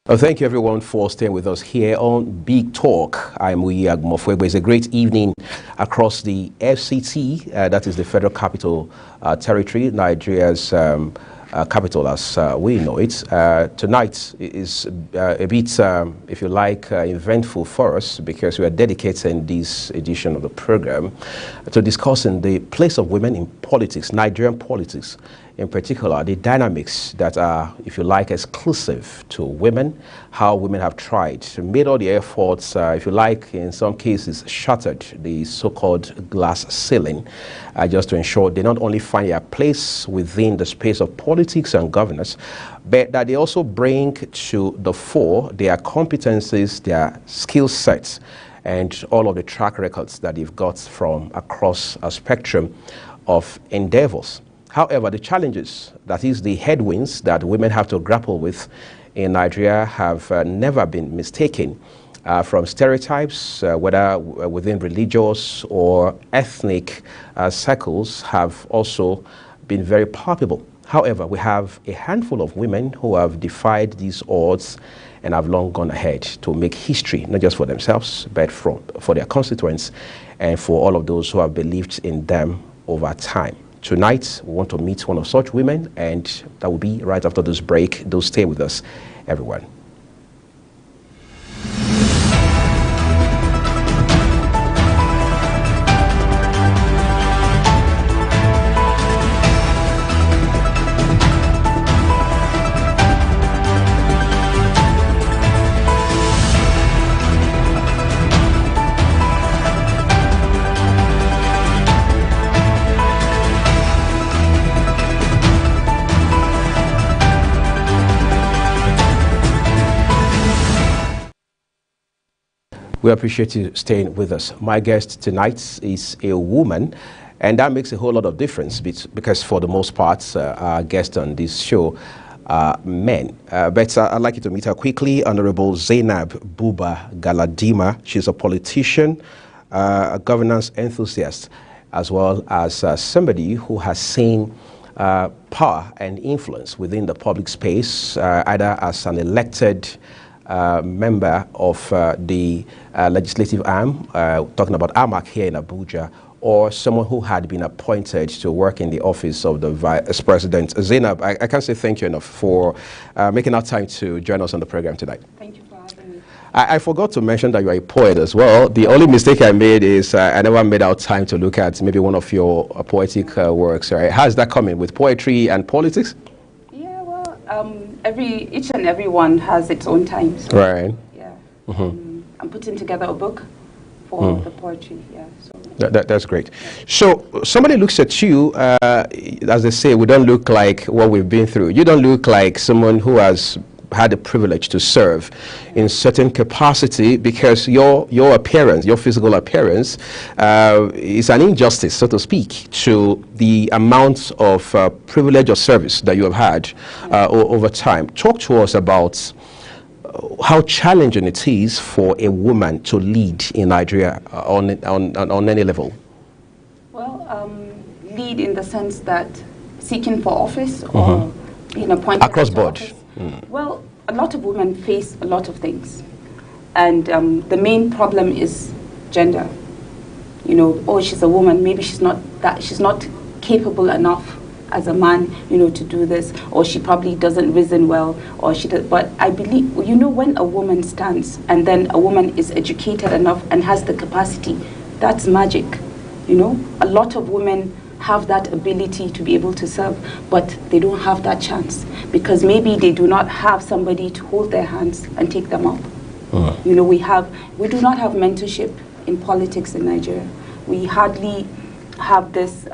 Thank you everyone for staying with us here on Big Talk. I'm Muyi Agumofwegbe. It's a great evening across the FCT, that is the Federal Capital Territory, Nigeria's capital as we know it. Tonight is a bit, if you like, eventful for us because we are dedicating this edition of the program to discussing the place of women in politics, Nigerian politics. In particular, the dynamics that are, if you like, exclusive to women, how women have tried, made all the efforts, if you like, in some cases, shattered the so-called glass ceiling, just to ensure they not only find their place within the space of politics and governance, but that they also bring to the fore their competencies, their skill sets, and all of the track records that they've got from across a spectrum of endeavors. However, the challenges, that is the headwinds that women have to grapple with in Nigeria have never been mistaken from stereotypes, whether within religious or ethnic circles, have also been very palpable. However, we have a handful of women who have defied these odds and have long gone ahead to make history, not just for themselves, but for their constituents and for all of those who have believed in them over time. Tonight, we want to meet one of such women, and that will be right after this break. Do stay with us, everyone. We appreciate you staying with us. My guest tonight is a woman, and that makes a whole lot of difference because for the most part, our guests on this show are men. But I'd like you to meet her quickly. Honorable Zainab Buba Galadima. She's a politician, a governance enthusiast, as well as somebody who has seen power and influence within the public space, either as an elected member of the legislative arm, talking about AMAC here in Abuja, or someone who had been appointed to work in the office of the Vice President. Zainab, I can't say thank you enough for making our time to join us on the program tonight. Thank you for having me. I forgot to mention that you are a poet as well. The only mistake I made is I never made out time to look at maybe one of your poetic works. Right? How's that coming with poetry and politics? Each and every one has its own time. So, right. Yeah. I'm putting together a book for the poetry. Yeah. So that's great. So somebody looks at you, as they say, we don't look like what we've been through. You don't look like someone who has had the privilege to serve in certain capacity, because your appearance, your physical appearance, is an injustice, so to speak, to the amount of privilege or service that you have had over time. Talk to us about how challenging it is for a woman to lead in Nigeria on any level. Well, lead in the sense that seeking for office or being appointed across board. Well, a lot of women face a lot of things, and the main problem is gender. You know, oh, she's a woman, maybe she's not capable enough as a man, you know, to do this, or she probably doesn't reason well, or she does. But I believe, you know, when a woman stands and then a woman is educated enough and has the capacity, that's magic. You know, a lot of women have that ability to be able to serve, but they don't have that chance because maybe they do not have somebody to hold their hands and take them up. You know, we do not have mentorship in politics in Nigeria. We hardly have this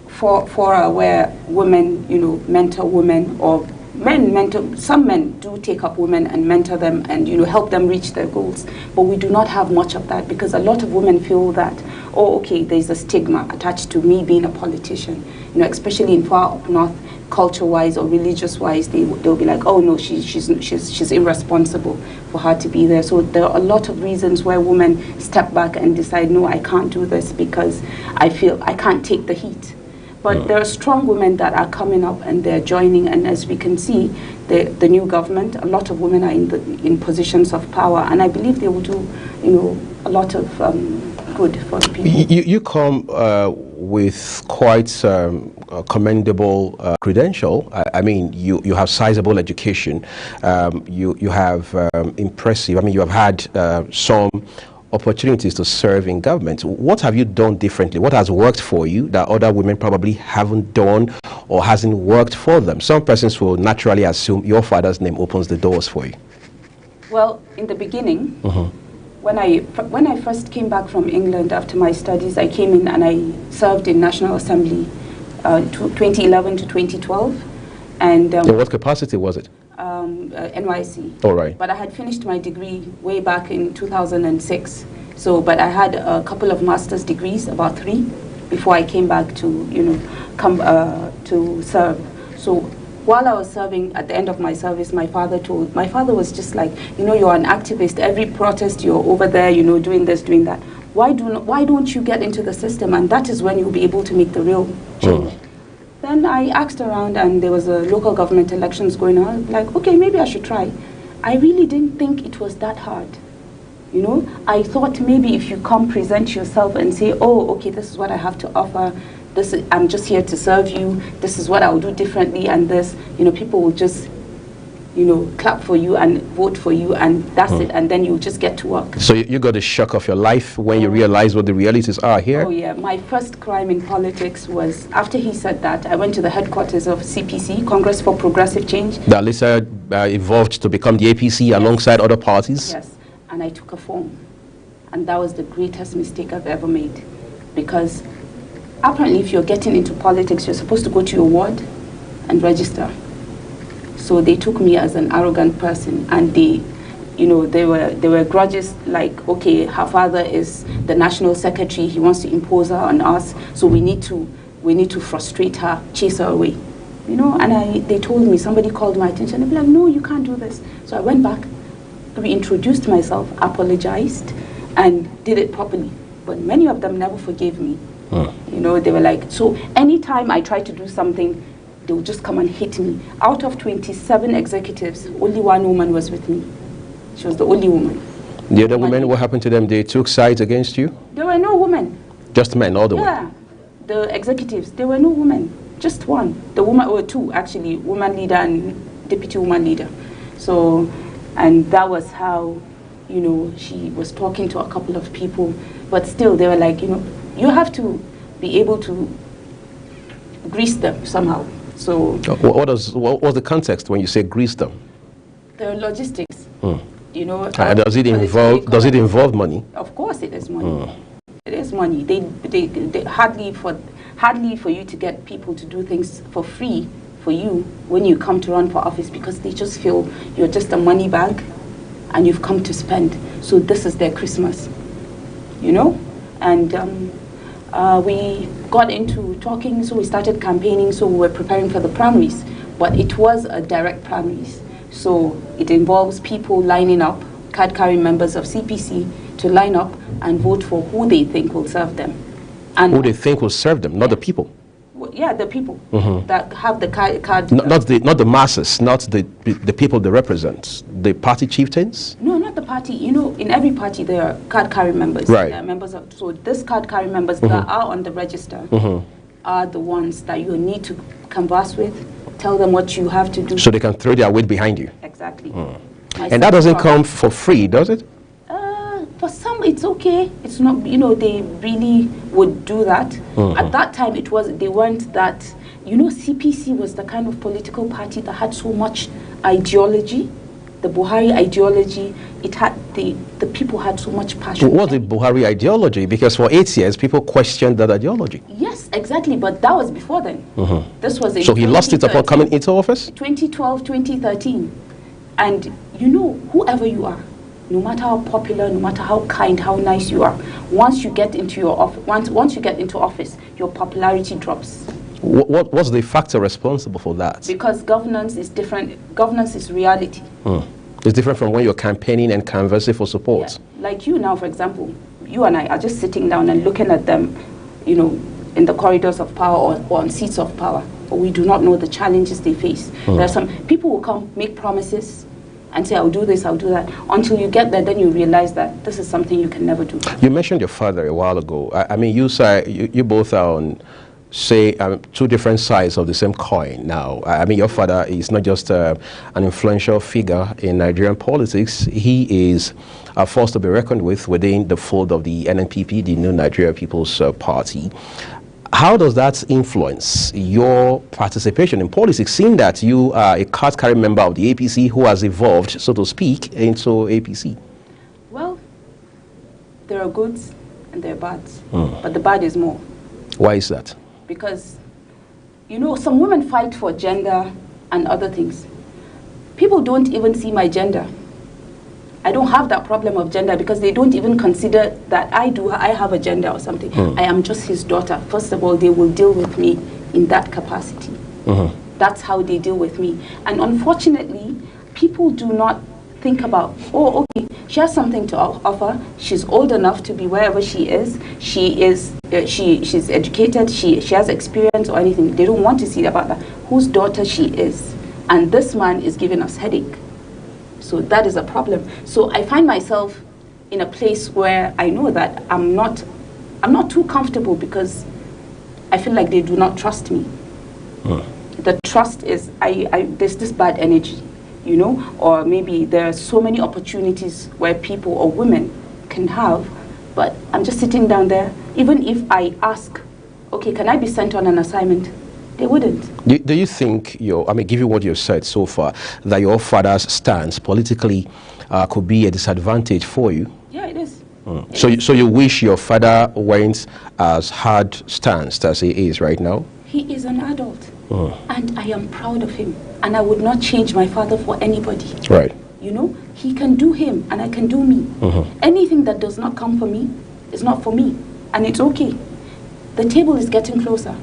fora where women, you know, mentor women, or men mentor. Some men do take up women and mentor them and, you know, help them reach their goals, but we do not have much of that because a lot of women feel that, oh, okay, there's a stigma attached to me being a politician. You know, especially in far up north, culture-wise or religious-wise, they'll be like, oh no, she's irresponsible for her to be there. So there are a lot of reasons where women step back and decide, no, I can't do this because I feel I can't take the heat. But there are strong women that are coming up and they're joining, and as we can see, the new government, a lot of women are in positions of power, and I believe they will do, a lot of good for the people. You come with quite commendable credential. I mean, you have sizable education. You have impressive. I mean, you have had some opportunities to serve in government. What have you done differently? What has worked for you that other women probably haven't done or hasn't worked for them? Some persons will naturally assume your father's name opens the doors for you. Well, in the beginning, when I first came back from England after my studies, I came in and I served in National Assembly 2011 to 2012. And in what capacity was it? NYC. All right. But I had finished my degree way back in 2006. So, but I had a couple of master's degrees, about 3, before I came back to, to serve. So while I was serving, at the end of my service, my father was just like, you're an activist. Every protest, you're over there, doing this, doing that. Why don't you get into the system? And that is when you'll be able to make the real change. Then I asked around, and there was a local government elections going on. Like, okay, maybe I should try. I really didn't think it was that hard. I thought maybe if you come present yourself and say, oh, okay, this is what I have to offer. I'm just here to serve you. This is what I'll do differently, and this, people will just, clap for you and vote for you, and that's it. And then you just get to work. So you got a shock of your life when you realized what the realities are here? Oh yeah, my first crime in politics was, after he said that, I went to the headquarters of CPC, Congress for Progressive Change. That later evolved to become the APC alongside other parties? Yes, and I took a form. And that was the greatest mistake I've ever made. Because apparently if you're getting into politics, you're supposed to go to your ward and register. So they took me as an arrogant person, and they were grudges like, okay, her father is the national secretary, he wants to impose her on us, so we need to frustrate her, chase her away. And they told me, somebody called my attention, they'd be like, no, you can't do this. So I went back, reintroduced myself, apologized, and did it properly. But many of them never forgave me. They were like, so anytime I tried to do something, they would just come and hit me. Out of 27 executives, only one woman was with me. She was the only woman. The other women, what happened to them? They took sides against you? There were no women. Just men, all the way? Yeah. The executives, there were no women. Just one. The woman, or 2 actually, woman leader and deputy woman leader. So, and that was how, she was talking to a couple of people. But still, they were like, you have to be able to grease them somehow. So what was the context when you say grease them? The logistics. Does it involve money? Of course, it is money. It is money. They hardly for you to get people to do things for free for you when you come to run for office, because they just feel you're just a money bag, and you've come to spend. So this is their Christmas, and. We got into talking, so we started campaigning, so we were preparing for the primaries. But it was a direct primaries. So it involves people lining up, card-carrying members of CPC, to line up and vote for who they think will serve them. And who they think will serve them, not the people? Yeah, the people that have the card. Not the masses, not the people they represent. The party chieftains? No, not the party. In every party there are card-carrying members. Right. There are members of, so this card-carrying members that are on the register are the ones that you need to converse with, tell them what you have to do. So they can throw their weight behind you. Exactly. And that doesn't come for free, does it? For some, it's okay. It's not, they really would do that. At that time, they weren't that, CPC was the kind of political party that had so much ideology, the Buhari ideology. It had, the people had so much passion. What was the Buhari ideology? Because for 8 years, people questioned that ideology. Yes, exactly, but that was before then. This was in So he lost it upon coming into office? 2012, 2013. And whoever you are, no matter how popular, no matter how kind, how nice you are, once you get into your once you get into office, your popularity drops. What's the factor responsible for that? Because governance is different. Governance is reality. It's different from when you're campaigning and canvassing for support. Yeah. Like you now, for example, you and I are just sitting down and looking at them, in the corridors of power or on seats of power, but we do not know the challenges they face. There are some people who come, make promises, and say, I'll do this, I'll do that. Until you get there, then you realize that this is something you can never do. You mentioned your father a while ago. I mean, you both are on, say, two different sides of the same coin now. I mean, your father is not just an influential figure in Nigerian politics. He is a force to be reckoned with within the fold of the NNPP, the New Nigeria People's Party. How does that influence your participation in politics, seeing that you are a card-carrying member of the APC who has evolved, so to speak, into APC? Well, there are goods and there are bads, but the bad is more. Why is that? Because, you know, some women fight for gender and other things. People don't even see my gender. I don't have that problem of gender because they don't even consider that I have a gender or something. I am just his daughter. First of all, they will deal with me in that capacity. That's how they deal with me. And unfortunately, people do not think about, oh, okay, she has something to offer. She's old enough to be wherever she is. She's educated. She has experience or anything. They don't want to see about that. Whose daughter she is. And this man is giving us headache. So that is a problem. So I find myself in a place where I know that I'm not too comfortable because I feel like they do not trust me. The trust is, there's this bad energy, you know, or maybe there are so many opportunities where people or women can have, but I'm just sitting down there. Even if I ask, okay, can I be sent on an assignment? They wouldn't. Do you think, given what you've said so far, that your father's stance politically could be a disadvantage for you? Yeah, it is. So you wish your father went as hard stanced as he is right now? He is an adult, and I am proud of him, and I would not change my father for anybody. Right. You know, he can do him, and I can do me. Anything that does not come for me is not for me, and it's okay. The table is getting closer.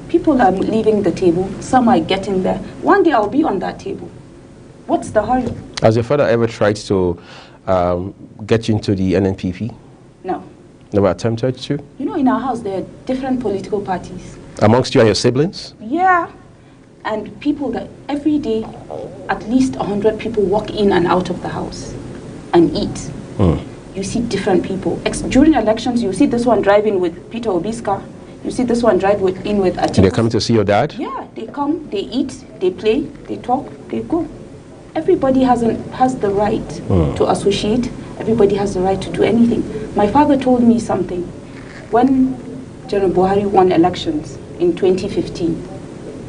People are leaving the table. Some are getting there. One day I'll be on that table. What's the hurry? Has your father ever tried to get you into the NNPP? No. Never attempted to? You know, in our house, there are different political parties. Amongst you and your siblings? Yeah. And people that every day, at least 100 people walk in and out of the house and eat. You see different people. During elections, you see this one driving with Peter Obi's car. You see this one drive in with Atiku. They're coming to see your dad? Yeah, they come, they eat, they play, they talk, they go. Everybody has the right to associate. Everybody has the right to do anything. My father told me something. When General Buhari won elections in 2015,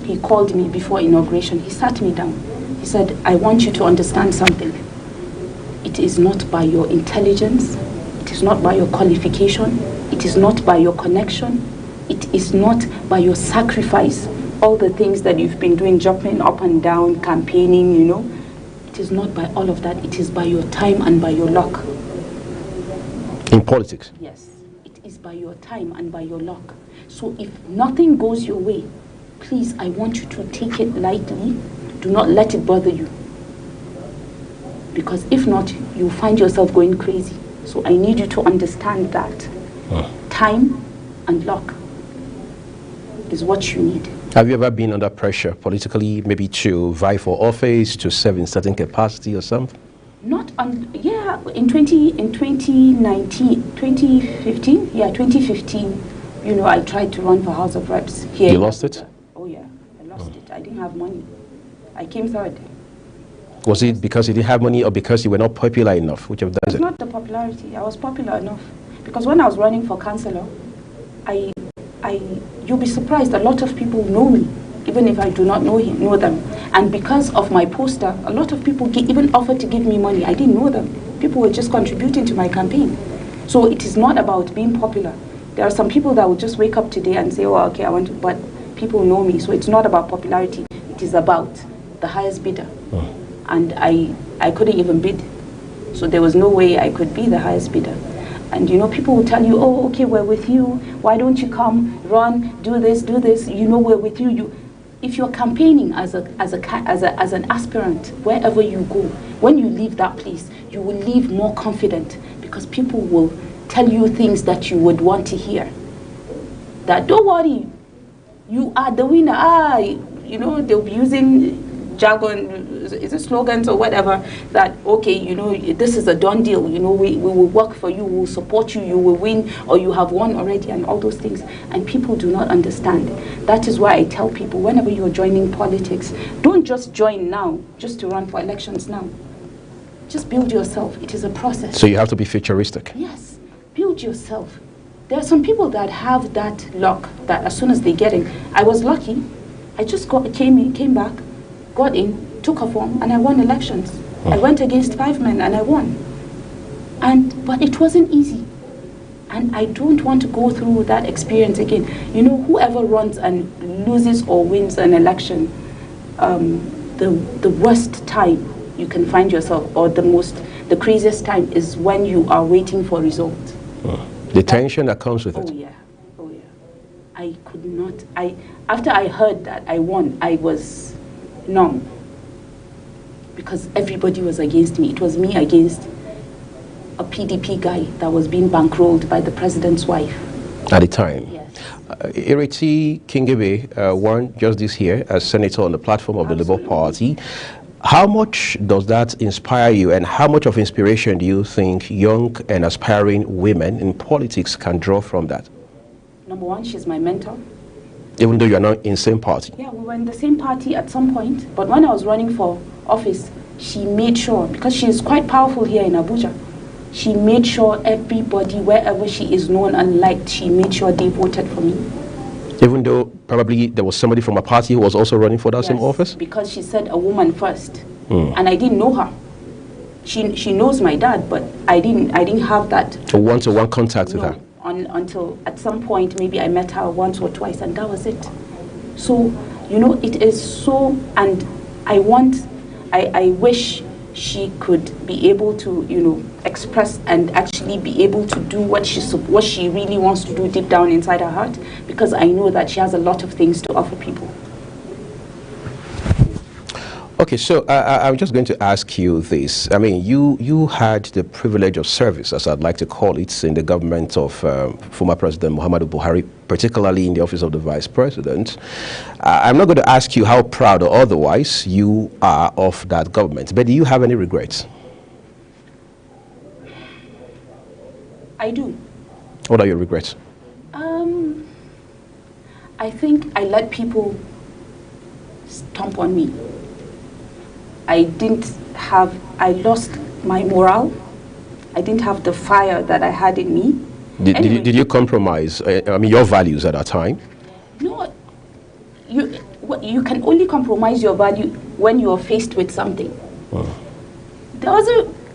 he called me before inauguration. He sat me down. He said, I want you to understand something. It is not by your intelligence. It is not by your qualification. It is not by your connection. It is not by your sacrifice, all the things that you've been doing, jumping up and down, campaigning, you know. It is not by all of that. It is by your time and by your luck. In politics? Yes. It is by your time and by your luck. So if nothing goes your way, please, I want you to take it lightly. Do not let it bother you. Because if not, you'll find yourself going crazy. So I need you to understand that. Time and luck is what you need. Have you ever been under pressure politically, maybe to vie for office, to serve in certain capacity or something? Not on, yeah, in 2015, yeah, 2015, you know, I tried to run for House of Reps here. You lost it? Oh yeah, I lost it. I didn't have money. I came third. Was it because you didn't have money or because you were not popular enough? Which of that is it? It's not the popularity. I was popular enough. Because when I was running for councillor, you'll be surprised, a lot of people know me, even if I do not know them. And because of my poster, a lot of people even offered to give me money. I didn't know them. People were just contributing to my campaign. So it is not about being popular. There are some people that will just wake up today and say, oh, okay, I want to, but people know me. So it's not about popularity. It is about the highest bidder. And I couldn't even bid. So there was no way I could be the highest bidder. And you know, people will tell you, oh, okay, we're with you. Why don't you come, run, do this, do this? You know, we're with you. If you're campaigning as an aspirant, wherever you go, when you leave that place, you will leave more confident because people will tell you things that you would want to hear. that don't worry, you are the winner. You know, they'll be using jargon, is it slogans or whatever, that, okay, you know, this is a done deal, you know, we will work for you, we will support you, you will win, or you have won already, and all those things. And people do not understand. That is why I tell people, whenever you're joining politics, don't just join now, just to run for elections now. Just build yourself. It is a process. So you have to be futuristic. Yes, build yourself. There are some people that have that luck, that as soon as they get in, I was lucky. I just came back, got in, took a form, and I won elections. I went against 5 men and I won. But it wasn't easy. And I don't want to go through that experience again. You know, whoever runs and loses or wins an election, the worst time you can find yourself, or the craziest time, is when you are waiting for results. The tension that comes with it. Oh yeah. I could not, after I heard that I won, I was numb. Because everybody was against me. It was me against a PDP guy that was being bankrolled by the president's wife. At the time? Yes. Ireti Kingibe won just this year as senator on the platform of the Labour Party. How much does that inspire you, and how much of inspiration do you think young and aspiring women in politics can draw from that? Number one, she's my mentor. Even though you're not in the same party? Yeah, we were in the same party at some point, but when I was running for office, she made sure, because she is quite powerful here in Abuja, she made sure everybody, wherever she is known and liked, she made sure they voted for me. Even though probably there was somebody from a party who was also running for that same office? Because she said a woman first, and I didn't know her. She knows my dad, but I didn't have that one-to-one contact with her. Until at some point maybe I met her once or twice, and that was it. So, you know, it is so, and I wish she could be able to, you know, express and actually be able to do what she really wants to do deep down inside her heart, because I know that she has a lot of things to offer people. Okay, so I'm just going to ask you this. I mean, you had the privilege of service, as I'd like to call it, in the government of former President Muhammadu Buhari, particularly in the office of the Vice President. I'm not going to ask you how proud or otherwise you are of that government, but do you have any regrets? I do. What are your regrets? I think I let people stomp on me. I lost my morale. I didn't have the fire that I had in me. Did you compromise, I mean, your values at that time? No, you can only compromise your value when you are faced with something.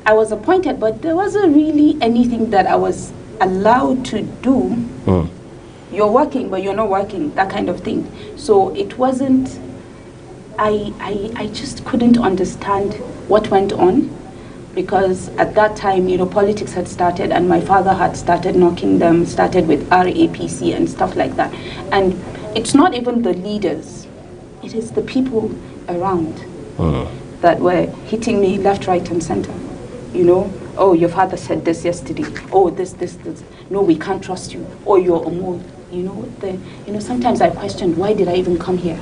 I was appointed, but there wasn't really anything that I was allowed to do. You're working, but you're not working, that kind of thing. So it wasn't, I just couldn't understand what went on, because at that time, you know, politics had started, and my father had started knocking them, started with RAPC and stuff like that. And it's not even the leaders, it is the people around that were hitting me left, right, and center. You know, oh, your father said this yesterday. Oh, this. No, we can't trust you. Oh, you're a mole. You know, sometimes I questioned, why did I even come here?